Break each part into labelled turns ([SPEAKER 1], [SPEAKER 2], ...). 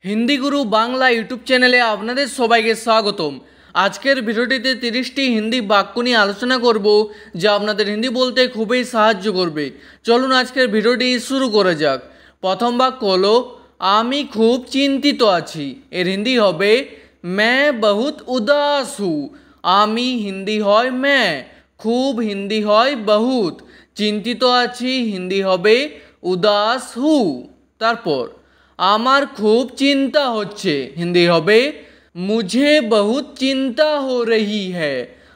[SPEAKER 1] हिंदी गुरु Bangla YouTube चैनले आपनादेर सबाइके स्वागतम। आजकेर भिडियोटिते 30टी हिंदी बाक्य निये आलोचना करब जा आपनादेर हिंदी बोलते खूबई साहाज्य करबे। चलुन आजकेर भिडियोटी शुरू करा जाक। प्रथम बाक्य हलो आमी खूब चिंतित आछि। एर हिंदी हबे मैं बहुत उदास हूँ। आमी हिंदी हय मैं, खूब हिंदी हय बहुत, चिंतित आछि हिंदी हबे उदास हूँ। तारपर आमार खूब चिंता होच्छे हिंदी हबे मुझे बहुत चिंता हो रही है।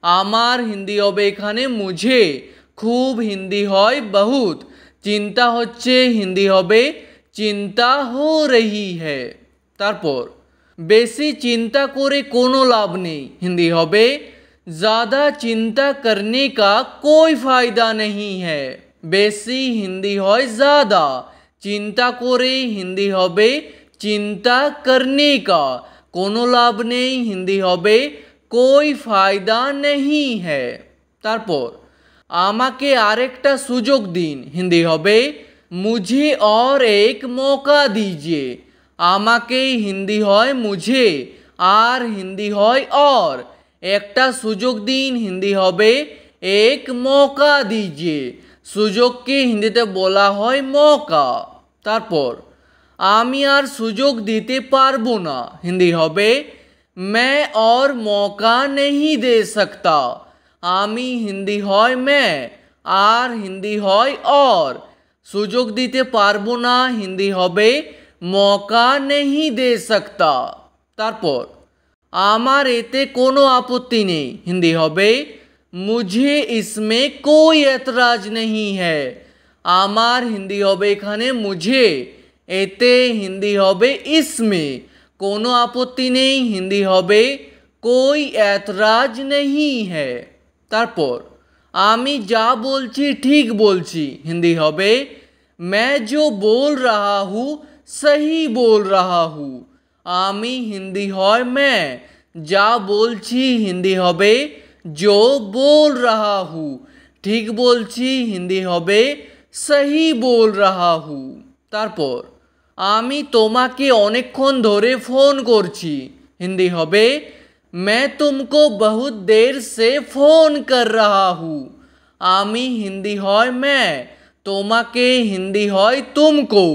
[SPEAKER 1] आमार हिंदी हबे एखाने मुझे, खूब हिंदी हय बहुत, चिंता होच्छे हिंदी हबे चिंता हो रही है। तारपर बेशी चिंता करे कोनो लाभ नहीं हिंदी हबे ज़्यादा चिंता करने का कोई फायदा नहीं है। बेशी हिंदी हय ज़्यादा, चिंता करे हिंदी हबे चिंता करने का, कोनो लाभ नहीं हिंदी हबे कोई फायदा नहीं है। तारपर आमाके आरेकटा सुजोग दिन हिंदी हबे मुझे और एक मौका दीजिए। आमाके हिंदी हय मुझे और हिंदी हय और, एकटा सुजोग दिन हिंदी हबे एक मौका दीजिए। सुजोग के हिंदीते बोला हय मौका। तारपर आमी आर सुजोग दीते पारबो ना हिंदी हबे मैं और मौका नहीं दे सकता। आमी हिंदी हय मैं और हिंदी हय और, सुजोग दीते पारबो ना हिंदी हबे मौका नहीं दे सकता। तारपर आमार एते कोनो आपत्ति नहीं हिंदी हबे मुझे इसमें कोई ऐतराज नहीं है। आमार हिंदी हबे एखाने मुझे, एते हिंदी हबे इसमें, कोनो आपत्ति नहीं हिंदी हबे कोई ऐतराज नहीं है। तारपर आमी जा बोलছি ठीक बोलছি हिंदी हबे मैं जो बोल रहा हूँ सही बोल रहा हूँ। आमी हिंदी हय मैं, जा बोलছি हिंदी हबे जो बोल रहा हूँ, ठीक बोलছি हिंदी हबे सही बोल रहा हूँ। तारपर आमी तोमाके अनेकक्षण धरे फोन करছি हिंदी हबे मैं तुमको बहुत देर से फोन कर रहा हूँ। आमी हिंदी हय मैं, तोमाके हिंदी हय तुमको,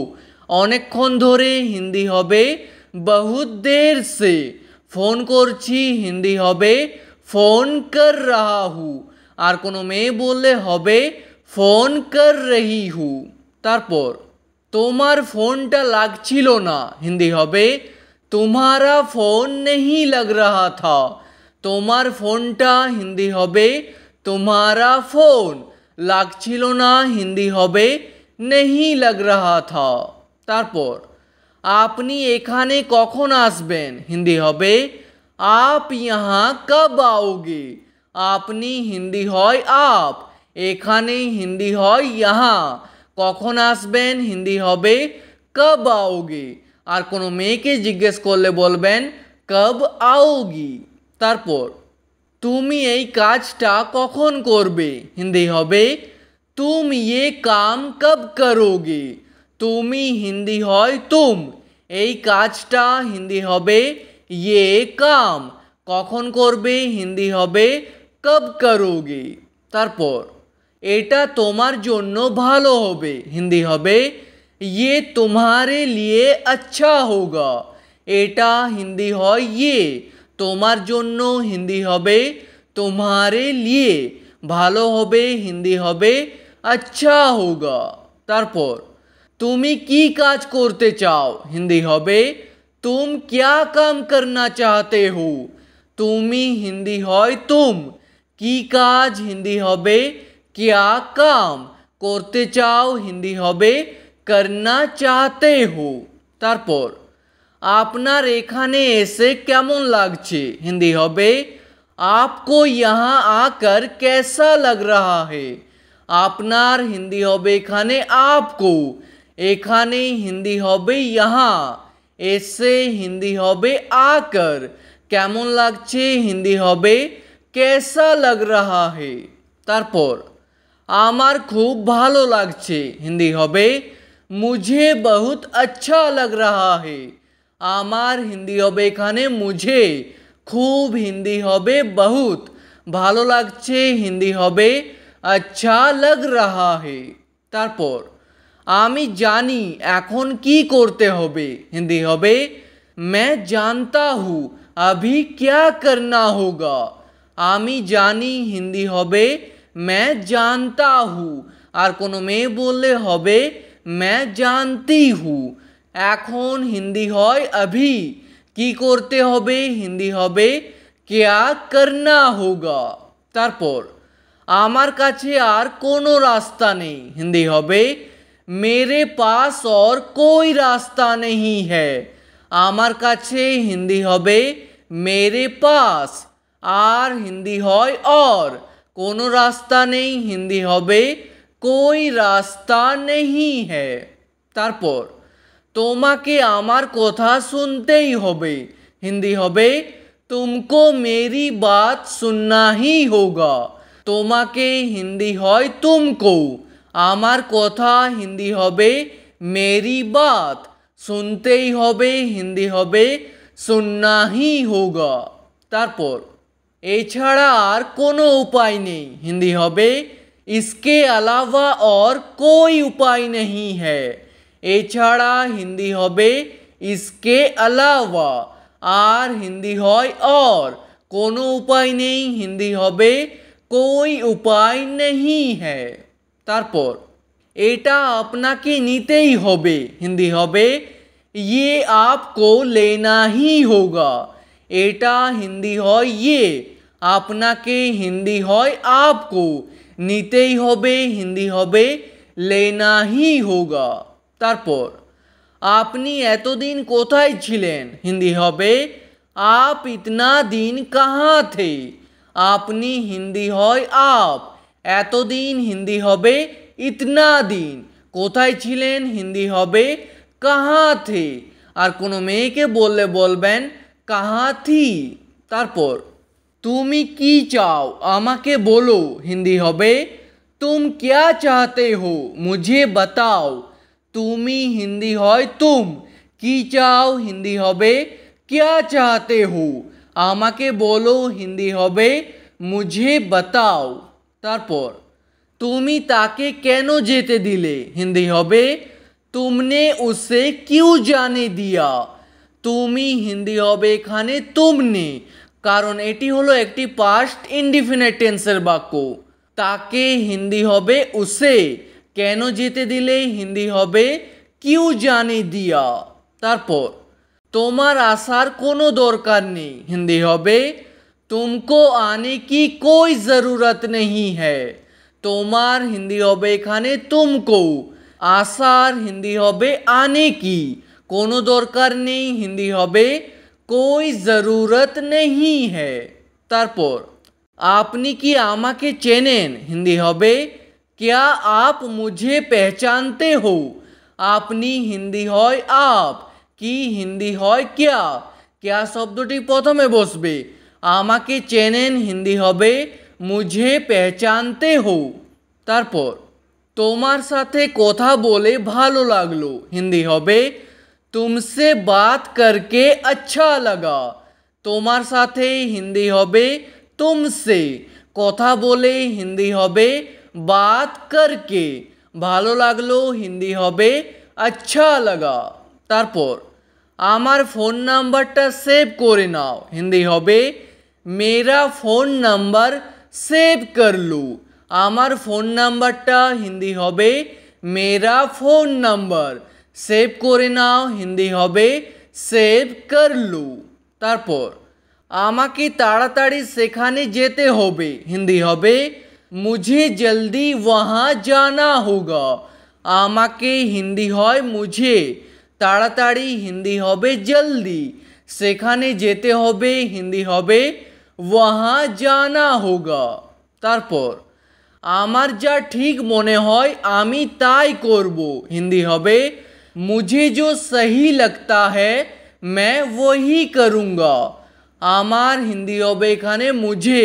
[SPEAKER 1] अनेकक्षण धरे हिंदी हबे बहुत देर से, फोन करছি हिंदी हबे फोन कर रहा हूँ, और कोनो मेये बोलले हबे फोन कर रही हूँ। तारपर तोमार फोनटा लागछिलो ना हिंदी हबे तुम्हारा फोन नहीं लग रहा था। तोमार फोनटा हिंदी हबे तुम्हारा फोन, लागछिलो ना हिंदी हबे नहीं लग रहा था। तारपर आपनी एखाने कखन आसबेन हिंदी हबे आप यहाँ कब आओगे। आपनी हिंदी हय आप, एखाने हिंदी हय यहाँ, कखन आसबेन हिंदी हबे कब आओगे, और कोनो मेयेके जिज्ञेस करले बोलबेन कब आओगी। तारपर तुमी एई काजटा कखन करबे हिंदी हबे तुम ये काम कब करोगे। तुमी हिंदी हय तुम, एई काजटा हिंदी हबे ये काम, कखन करबे हिंदी हबे कब करोगे। तारपर एटा तोमार जोन्नो भालो होबे हिंदी हबे ये तुम्हारे लिए अच्छा होगा। एटा हिंदी हय ये, तोमार जोन्नो हिंदी हबे तुम्हारे लिए, भालो होबे हिंदी हबे अच्छा होगा। तारपर तुमी की काज करते चाओ हिंदी हबे तुम क्या काम करना चाहते हो। तुमी हिंदी हय तुम, की काज हिंदी हबे क्या काम, करते चाओ हिंदी हबे करना चाहते हो। तारपर आपनार एखाने एसे केमन लागछे हिंदी हबे आपको यहाँ आकर कैसा लग रहा है। आपनार हिंदी हबे एखाने आपको, एखाने हिंदी हबे यहाँ, एसे हिंदी हबे आकर, केमन लागछे हिंदी हबे कैसा लग रहा है। तारपर आमार खूब भालो लागछे हिंदी हबे मुझे बहुत अच्छा लग रहा है। আমার হিন্দি হবে এখানে মুঝে, খুব হিন্দি হবে বহুত, ভালো লাগছে হিন্দি হবে আচ্ছা লাগ রাহা হে। তারপর আমি জানি এখন কি করতে হবে, হিন্দি হবে मैं जानता हूँ अभी क्या करना होगा। আমি জানি হিন্দি হবে मैं जानता हूँ, আর কোনো মেয়ে বললে হবে मैं जानती हूँ। এখন হিন্দি হয় अभी, কি করতে হবে হিন্দি হবে क्या करना होगा। তারপর আমার কাছে আর কোনো রাস্তা নেই, হিন্দি হবে मेरे पास और कोई रास्ता नहीं है। আমার কাছে হিন্দি হবে मेरे पास, আর হিন্দি হয় और, কোনো রাস্তা নেই হিন্দি হবে कोई रास्ता नहीं है। তারপর তোমাকে আমার কথা শুনতেই হবে, হিন্দি হবে तुमको मेरी बात सुनना ही होगा। তোমাকে হিন্দি হয় तुमको, আমার কথা হিন্দি হবে मेरी बात, শুনতেই হবে হিন্দি হবে सुनना ही होगा। তারপর এছাড়া আর কোনো উপায় নেই, হিন্দি হবে इसके अलावा और कोई उपाय नहीं है। এছাড়া হিন্দি হবে इसके अलावा, আর হিন্দি হয় और, কোনো উপায় নেই হিন্দি হবে कोई उपाय नहीं है। তারপর এটা আপনাকে নিতেই হবে, হিন্দি হবে ये आपको लेना ही होगा। এটা হিন্দি হয় ये, আপনাকে হিন্দি হয় आपको, নিতেই হবে হিন্দি হবে लेना ही होगा। তারপর আপনি এতদিন কোথায় ছিলেন, হিন্দি হবে आप इतना दिन कहाँ थे। আপনি হিন্দি হয় आप, এতদিন হিন্দি হবে इतना दिन, কোথায় ছিলেন হিন্দি হবে कहाँ थे, আর কোনো মেয়েকে বললে বলবেন कहाँ थी। তারপর তুমি কি চাও আমাকে বলো, হিন্দি হবে तुम क्या चाहते हो मुझे बताओ। তুমি হিন্দি হয় तुम, কি চাও হিন্দি হবে क्या चाहते हो, আমাকে বলো হিন্দি হবে मुझे बताओ। তারপর তুমি তাকে কেন যেতে দিলে, হিন্দি হবে तुमने उसे क्यों जाने दिया। তুমি হিন্দি হবে এখানে तुमने, কারণ এটি হলো একটি পাস্ট ইনডিফিনিট টেন্সের বাক্য। তাকে হিন্দি হবে उसे, কেন যেতে দিলে হিন্দি হবে क्यों जाने दिया। তারপর তোমার আসার কোনো দরকার নেই, হিন্দি হবে तुमको आने की कोई ज़रूरत नहीं है। তোমার হিন্দি হবে এখানে तुमको, আসার হিন্দি হবে आने की, কোনো দরকার নেই হিন্দি হবে कोई ज़रूरत नहीं है। তারপর আপনি কি আমাকে চেনেন, হিন্দি হবে क्या आप मुझे पहचानते हो। আপনি হিন্দি হয় आप, কি হিন্দি হয় क्या, क्या শব্দটি প্রথমে বসবে, আমাকে চেনেন হিন্দি হবে मुझे पहचानते हो। তারপর তোমার সাথে কথা বলে ভালো লাগলো, হিন্দি হবে तुमसे बात करके अच्छा लगा। তোমার সাথে হিন্দি হবে तुमसे, কথা বলে হিন্দি হবে बात करके, ভালো লাগলো হিন্দি হবে अच्छा लगा। তারপর আমার ফোন নাম্বারটা সেভ করে নাও, হিন্দি হবে मेरा फ़ोन नंबर सेव कर लो। আমার ফোন নাম্বারটা হিন্দি হবে मेरा फ़ोन नंबर, সেভ করে নাও হিন্দি হবে সেভ কর লো। তারপর আমাকে তাড়াতাড়ি সেখানে যেতে হবে, হিন্দি হবে मुझे जल्दी वहाँ जाना होगा। আমাকে হিন্দি হয় मुझे, তাড়াতাড়ি হিন্দি হবে जल्दी, সেখানে যেতে হবে হিন্দি হবে वहाँ जाना होगा। তারপর আমার যা ঠিক মনে হয় আমি তাই করব, হিন্দি হবে मुझे जो सही लगता है मैं वही करूँगा। আমার হিন্দি হবে এখানে मुझे,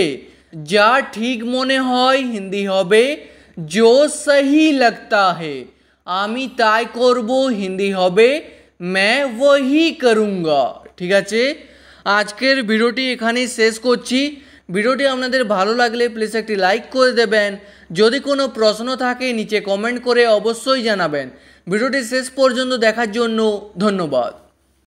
[SPEAKER 1] যা ঠিক মনে হয় হিন্দি হবে जो सही लगता है, আমি তাই করব হিন্দি হবে मैं वही करूँगा। ঠিক আছে, আজকের ভিডিওটি এখানেই শেষ করছি। ভিডিওটি আপনাদের ভালো লাগলে প্লিজ একটি লাইক করে দেবেন। যদি কোনো প্রশ্ন থাকে নিচে কমেন্ট করে অবশ্যই জানাবেন। ভিডিওটি শেষ পর্যন্ত দেখার জন্য ধন্যবাদ।